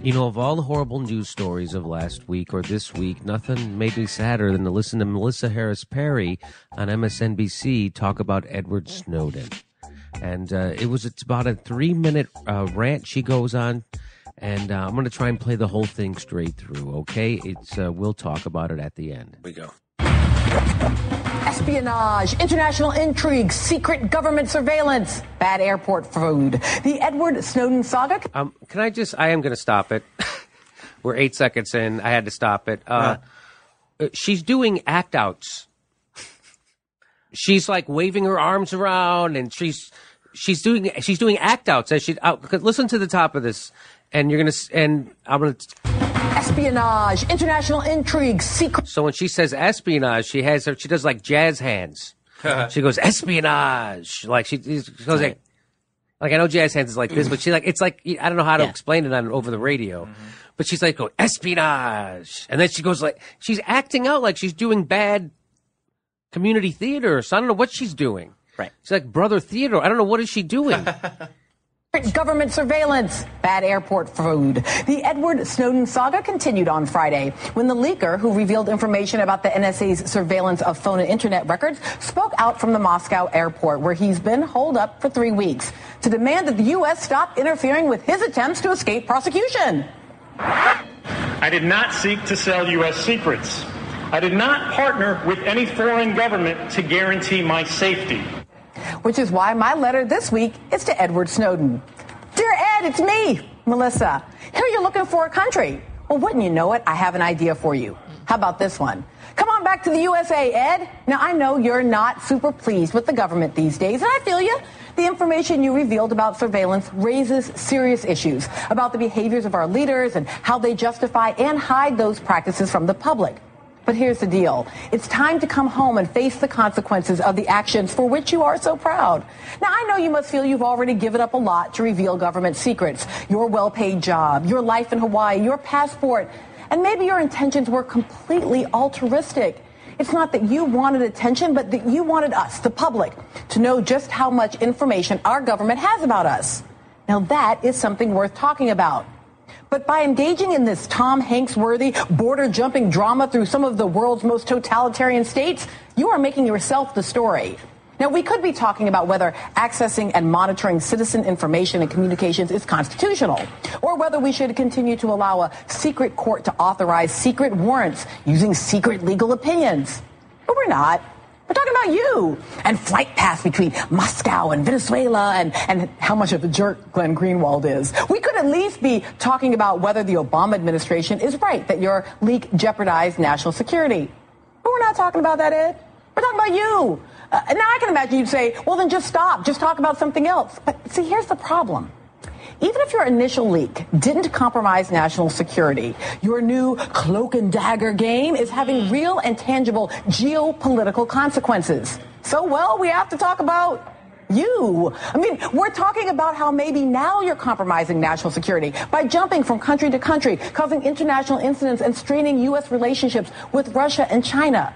You know, of all the horrible news stories of last week or this week, nothing made me sadder than to listen to Melissa Harris Perry on MSNBC talk about Edward Snowden. And it's about a 3-minute rant she goes on, and I'm going to try and play the whole thing straight through, okay? We'll talk about it at the end. We go. Espionage, international intrigue, secret government surveillance, bad airport food. The Edward Snowden saga. I am going to stop it. We're 8 seconds in. I had to stop it. She's doing act outs. She's like waving her arms around, and she's doing act outs as she. Listen to the top of this, and I'm gonna. Espionage, international intrigue, secret. So when she says espionage, she does like jazz hands. She goes espionage, like she goes like I know jazz hands is like this, but it's like I don't know how to explain it over the radio, but she's like go espionage, and then she goes like she's acting out like she's doing bad community theater. So I don't know what she's doing. Right, she's like Brother Theodore. I don't know what is she doing. Government surveillance, bad airport food. The Edward Snowden saga continued on Friday when the leaker, who revealed information about the NSA's surveillance of phone and internet records, spoke out from the Moscow airport, where he's been holed up for 3 weeks, to demand that the U.S. stop interfering with his attempts to escape prosecution. I did not seek to sell U.S. secrets. I did not partner with any foreign government to guarantee my safety. Which is why my letter this week is to Edward Snowden. Dear Ed, it's me, Melissa. Here you're looking for a country. Well, wouldn't you know it, I have an idea for you. How about this one? Come on back to the USA, Ed. Now, I know you're not super pleased with the government these days, and I feel you. The information you revealed about surveillance raises serious issues about the behaviors of our leaders and how they justify and hide those practices from the public. But here's the deal. It's time to come home and face the consequences of the actions for which you are so proud. Now, I know you must feel you've already given up a lot to reveal government secrets. Your well-paid job, your life in Hawaii, your passport, and maybe your intentions were completely altruistic. It's not that you wanted attention, but that you wanted us, the public, to know just how much information our government has about us. Now, that is something worth talking about. But by engaging in this Tom Hanks-worthy, border-jumping drama through some of the world's most totalitarian states, you are making yourself the story. Now, we could be talking about whether accessing and monitoring citizen information and communications is constitutional, or whether we should continue to allow a secret court to authorize secret warrants using secret legal opinions. But we're not. We're talking about you and flight paths between Moscow and Venezuela and how much of a jerk Glenn Greenwald is. We could at least be talking about whether the Obama administration is right that your leak jeopardized national security. But we're not talking about that, Ed. We're talking about you. Now, I can imagine you'd say, well, then just stop. Just talk about something else. But see, here's the problem. Even if your initial leak didn't compromise national security, your new cloak and dagger game is having real and tangible geopolitical consequences. So, well, we have to talk about you. I mean, we're talking about how maybe now you're compromising national security by jumping from country to country, causing international incidents and straining U.S. relationships with Russia and China.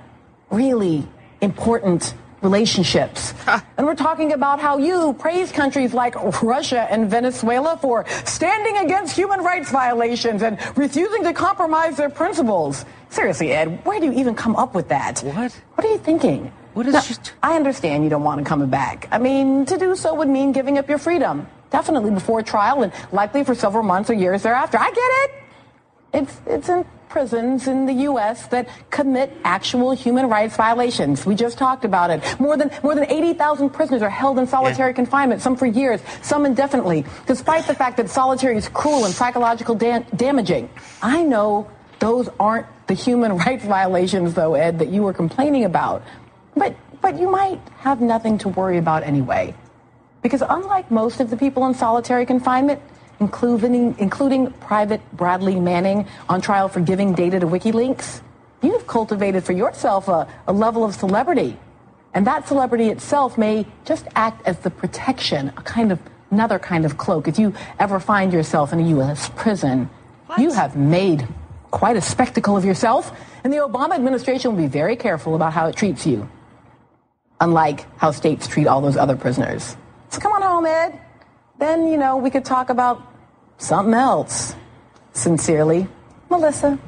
Really important relationships. And we're talking about how you praise countries like Russia and Venezuela for standing against human rights violations and refusing to compromise their principles. Seriously, Ed, where do you even come up with that? What? What are you thinking? What is just... I understand you don't want to come back. I mean, to do so would mean giving up your freedom. Definitely before trial and likely for several months or years thereafter. I get it. It's in prisons in the U.S. that commit actual human rights violations. We just talked about it. More than 80,000 prisoners are held in solitary confinement, some for years, some indefinitely, despite the fact that solitary is cruel and psychological damaging. I know those aren't the human rights violations, though, Ed, that you were complaining about. But you might have nothing to worry about anyway. Because unlike most of the people in solitary confinement, including Private Bradley Manning on trial for giving data to WikiLeaks, you've cultivated for yourself a level of celebrity. And that celebrity itself may just act as the protection, another kind of cloak. If you ever find yourself in a U.S. prison, you have made quite a spectacle of yourself, and the Obama administration will be very careful about how it treats you, unlike how states treat all those other prisoners. So come on home, Ed. Then, we could talk about something else. Sincerely, Melissa.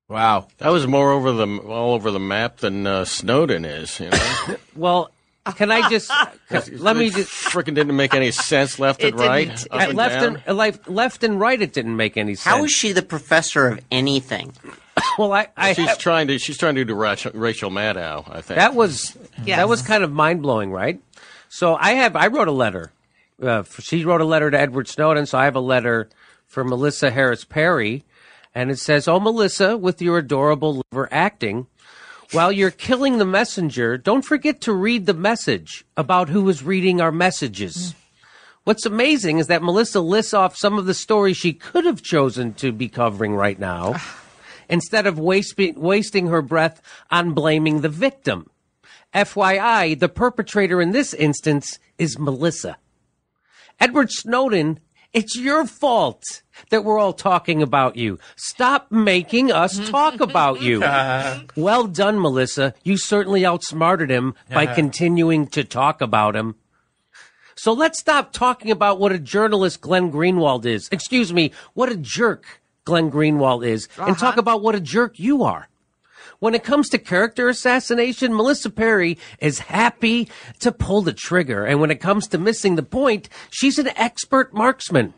Wow, that was more all over the map than Snowden is. You know. Well, can I just let me just frickin' didn't make any sense left and right, left and right. It didn't make any sense. How is she the professor of anything? Well, she's trying to do Rachel Maddow. I think that was kind of mind blowing, right? So I wrote a letter. She wrote a letter to Edward Snowden, so I have a letter for Melissa Harris Perry. And it says, "Oh, Melissa, with your adorable liver acting, while you're killing the messenger, don't forget to read the message about who is reading our messages." What's amazing is that Melissa lists off some of the stories she could have chosen to be covering right now, instead of wasting her breath on blaming the victim. FYI, the perpetrator in this instance is Melissa. Edward Snowden, it's your fault that we're all talking about you. Stop making us talk about you. Well done, Melissa. You certainly outsmarted him by continuing to talk about him. So let's stop talking about what a journalist Glenn Greenwald is. Excuse me, what a jerk Glenn Greenwald is, and talk about what a jerk you are. When it comes to character assassination, Melissa Perry is happy to pull the trigger. And when it comes to missing the point, she's an expert marksman.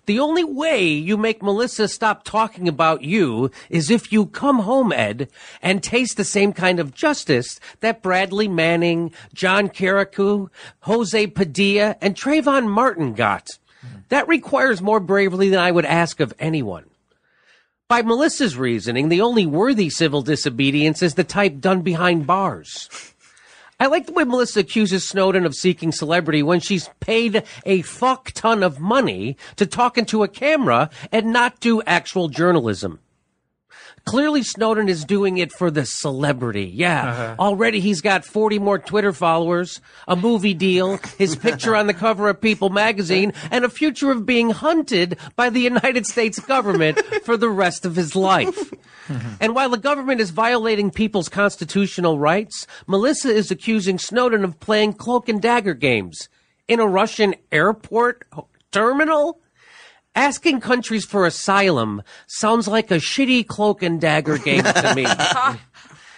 The only way you make Melissa stop talking about you is if you come home, Ed, and taste the same kind of justice that Bradley Manning, John Carrico, Jose Padilla, and Trayvon Martin got. That requires more bravery than I would ask of anyone. By Melissa's reasoning, the only worthy civil disobedience is the type done behind bars. I like the way Melissa accuses Snowden of seeking celebrity when she's paid a fuck ton of money to talk into a camera and not do actual journalism. Clearly, Snowden is doing it for the celebrity. Yeah, already he's got 40 more Twitter followers, a movie deal, his picture on the cover of People magazine, and a future of being hunted by the United States government for the rest of his life. And while the government is violating people's constitutional rights, Melissa is accusing Snowden of playing cloak and dagger games in a Russian airport terminal. Asking countries for asylum sounds like a shitty cloak and dagger game to me.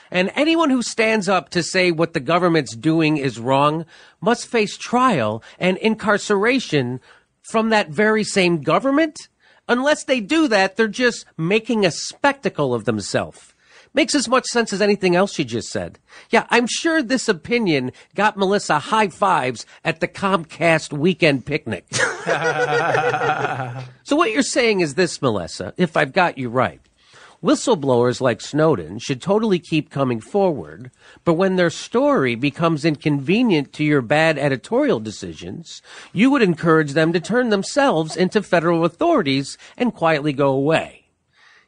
And anyone who stands up to say what the government's doing is wrong must face trial and incarceration from that very same government. Unless they do that, they're just making a spectacle of themselves. Makes as much sense as anything else she just said. Yeah, I'm sure this opinion got Melissa high fives at the Comcast weekend picnic. So what you're saying is this, Melissa, if I've got you right. Whistleblowers like Snowden should totally keep coming forward, but when their story becomes inconvenient to your bad editorial decisions, you would encourage them to turn themselves into federal authorities and quietly go away.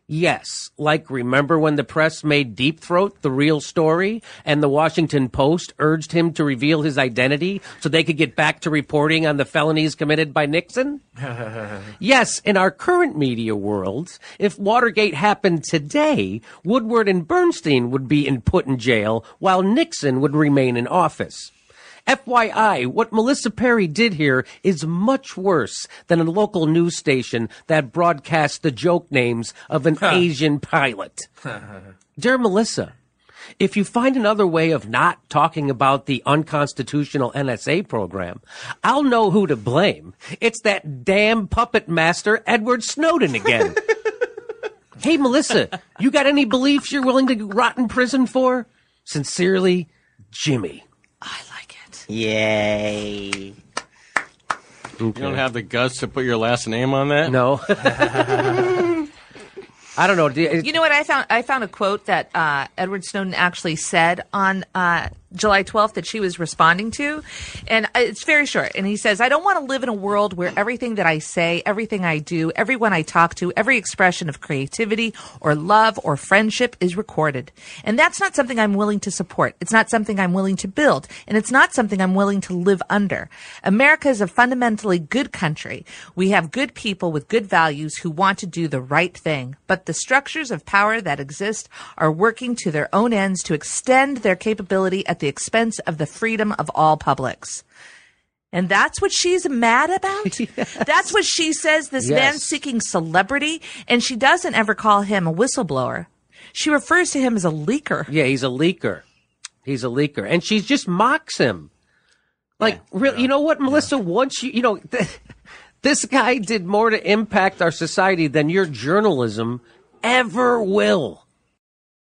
Yes, like remember when the press made Deep Throat the real story and the Washington Post urged him to reveal his identity so they could get back to reporting on the felonies committed by Nixon? Yes, in our current media world, if Watergate happened today, Woodward and Bernstein would be put in jail while Nixon would remain in office. FYI, what Melissa Perry did here is much worse than a local news station that broadcasts the joke names of an Asian pilot. Dear Melissa, if you find another way of not talking about the unconstitutional NSA program, I'll know who to blame. It's that damn puppet master Edward Snowden again. Hey, Melissa, you got any beliefs you're willing to rot in prison for? Sincerely, Jimmy. I like it. Yay. Okay. You don't have the guts to put your last name on that? No. I don't know. You know what I found? I found a quote that Edward Snowden actually said on July 12th that she was responding to. And it's very short. And he says, I don't want to live in a world where everything that I say, everything I do, everyone I talk to, every expression of creativity or love or friendship is recorded. And that's not something I'm willing to support. It's not something I'm willing to build. And it's not something I'm willing to live under. America is a fundamentally good country. We have good people with good values who want to do the right thing. But the structures of power that exist are working to their own ends to extend their capability at the expense of the freedom of all publics. And that's what she's mad about? That's what she says, this man seeking celebrity. And she doesn't ever call him a whistleblower. She refers to him as a leaker. Yeah, he's a leaker. He's a leaker. And she just mocks him. Like, really, you know what, Melissa? Once this guy did more to impact our society than your journalism ever will.